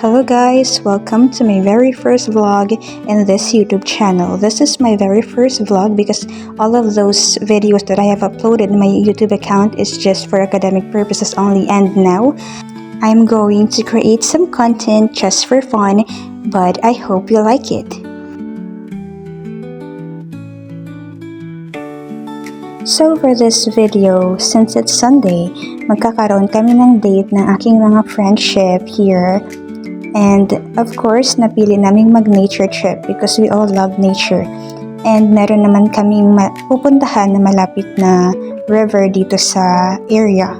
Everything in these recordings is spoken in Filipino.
Hello guys, welcome to my very first vlog in this YouTube channel. This is my very first vlog because all of those videos that I have uploaded in my YouTube account is just for academic purposes only, and now I'm going to create some content just for fun, but I hope you like it. So for this video, since it's Sunday, magkakaroon kami ng date ng aking mga friendship here. And of course, napili naming mag-nature trip because we all love nature. And meron naman kaming pupuntahan na malapit na river dito sa area.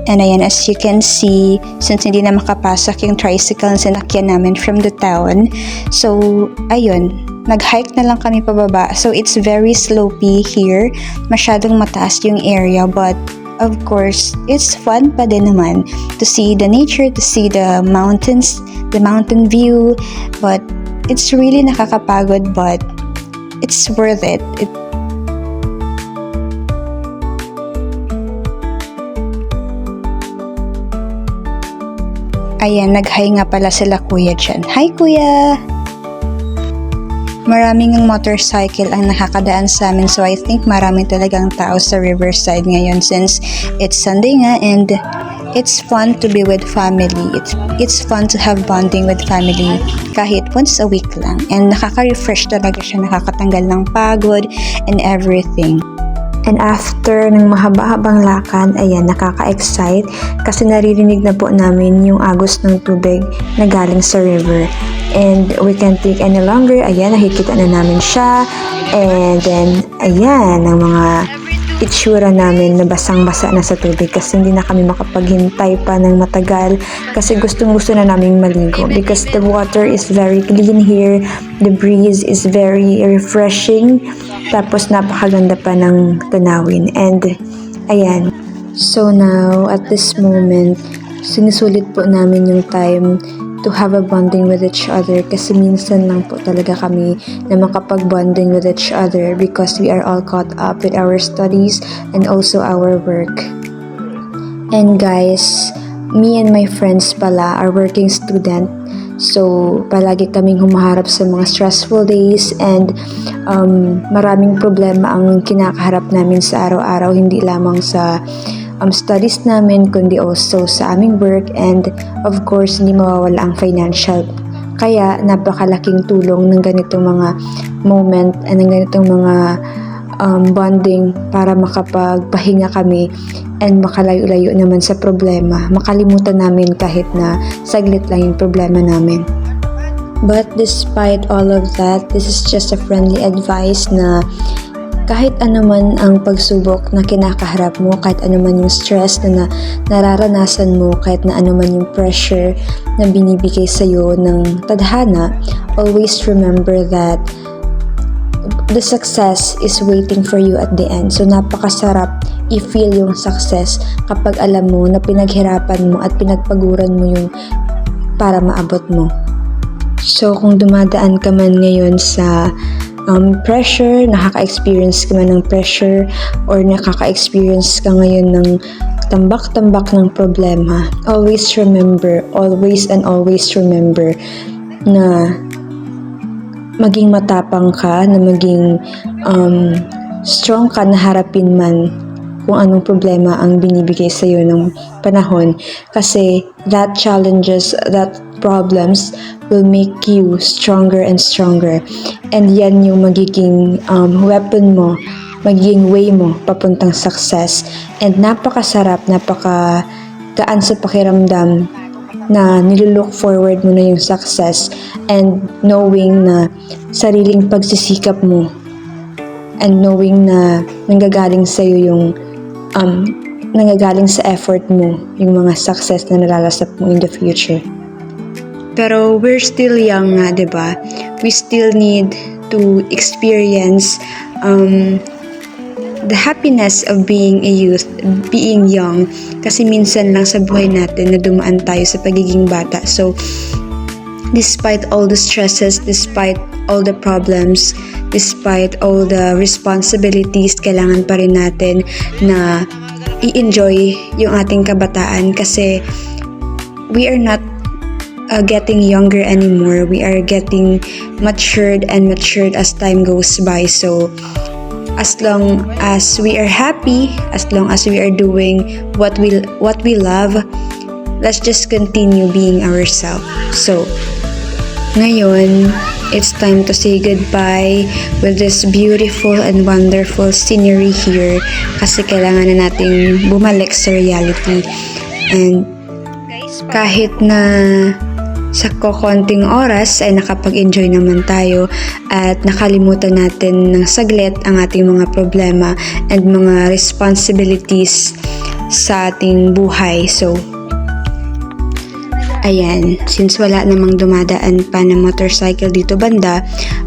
And ayan, as you can see, since hindi na makapasok yung tricycle na sinakyan namin from the town, so ayun, nag-hike na lang kami pababa. So it's very slopey here, masyadong mataas yung area, but of course, it's fun pa din naman to see the nature, to see the mountains, the mountain view, but it's really nakakapagod, but it's worth it. Ayan, nag-hi nga pala sila kuya dyan. Hi kuya! Maraming ng motorcycle ang nakakadaan sa amin, so I think maraming talagang tao sa Riverside ngayon since it's Sunday nga, and it's fun to be with family. It's fun to have bonding with family kahit once a week lang, and nakaka-refresh talaga siya, nakakatanggal ng pagod and everything. And after ng mahaba-habang lakad, ayan, nakaka-excite kasi naririnig na po namin yung agos ng tubig na galing sa river. And we can't take any longer. Ayan, nakikita na namin siya. And then, ayan, ang mga itsura namin na basang-basa na sa tubig kasi hindi na kami makapaghintay pa ng matagal kasi gustong-gusto na naming maligo because the water is very clean here, the breeze is very refreshing, tapos napakaganda pa ng tanawin. And ayan, so now at this moment sinusulit po namin yung time to have a bonding with each other kasi minsan lang po talaga kami na makapag-bonding with each other because we are all caught up with our studies and also our work. And guys, me and my friends pala are working student, so palagi kaming humaharap sa mga stressful days and maraming problema ang kinakaharap namin sa araw-araw, hindi lamang sa studies namin kundi also sa aming work, and of course hindi mawawala ang financial. Kaya napakalaking tulong ng ganitong mga moment and ng ganitong mga bonding para makapagpahinga kami and makalayo-layo naman sa problema, makalimutan namin kahit na saglit lang yung problema namin. But despite all of that, this is just a friendly advice na kahit anuman ang pagsubok na kinakaharap mo, kahit anuman yung stress na nararanasan mo, kahit na anuman yung pressure na binibigay sa'yo ng tadhana, always remember that the success is waiting for you at the end. So napakasarap i-feel yung success kapag alam mo na pinaghirapan mo at pinagpaguran mo yung para maabot mo. So kung dumadaan ka man ngayon sa pressure, nakaka-experience ka man ng pressure or nakaka-experience ka ngayon ng tambak-tambak ng problema, always remember na maging matapang ka, na maging strong ka na harapin man kung anong problema ang binibigay sa iyo ng panahon kasi that challenges, that problems will make you stronger and stronger, and yan yung magiging weapon mo, magiging way mo papuntang success. And napakasarap, napakagaan sa pakiramdam na nilulook forward mo na yung success and knowing na sariling pagsisikap mo and knowing na nanggagaling sa'yo yung nanggagaling sa effort mo yung mga success na nalalasap mo in the future. Pero we're still young nga, diba? We still need to experience the happiness of being a youth, being young. Kasi minsan lang sa buhay natin na dumaan tayo sa pagiging bata. So, despite all the stresses, despite all the problems, despite all the responsibilities, kailangan pa rin natin na i-enjoy yung ating kabataan kasi we are not getting younger anymore. We are getting matured and matured as time goes by. So as long as we are happy, as long as we are doing what we love, let's just continue being ourselves. So ngayon, it's time to say goodbye with this beautiful and wonderful scenery here kasi kailangan na nating bumalik sa reality. And kahit na sa kokonting oras ay nakapag-enjoy naman tayo at nakalimutan natin ng saglit ang ating mga problema and mga responsibilities sa ating buhay. So, ayan, since wala namang dumadaan pa na motorcycle dito banda,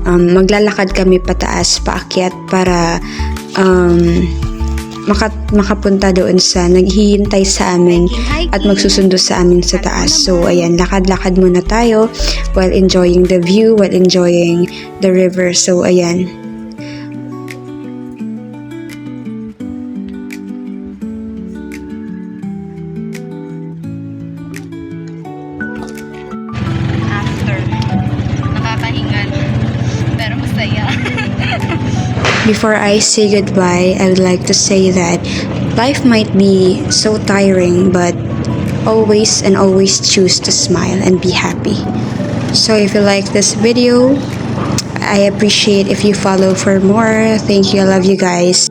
maglalakad kami pataas, paakyat para makapunta doon sa naghihintay sa amin at magsusundo sa amin sa taas. So, ayan, lakad-lakad muna tayo while enjoying the view, while enjoying the river. So, ayan. Before I say goodbye, I would like to say that life might be so tiring, but always and always choose to smile and be happy. So if you like this video, I appreciate if you follow for more. Thank you. I love you guys.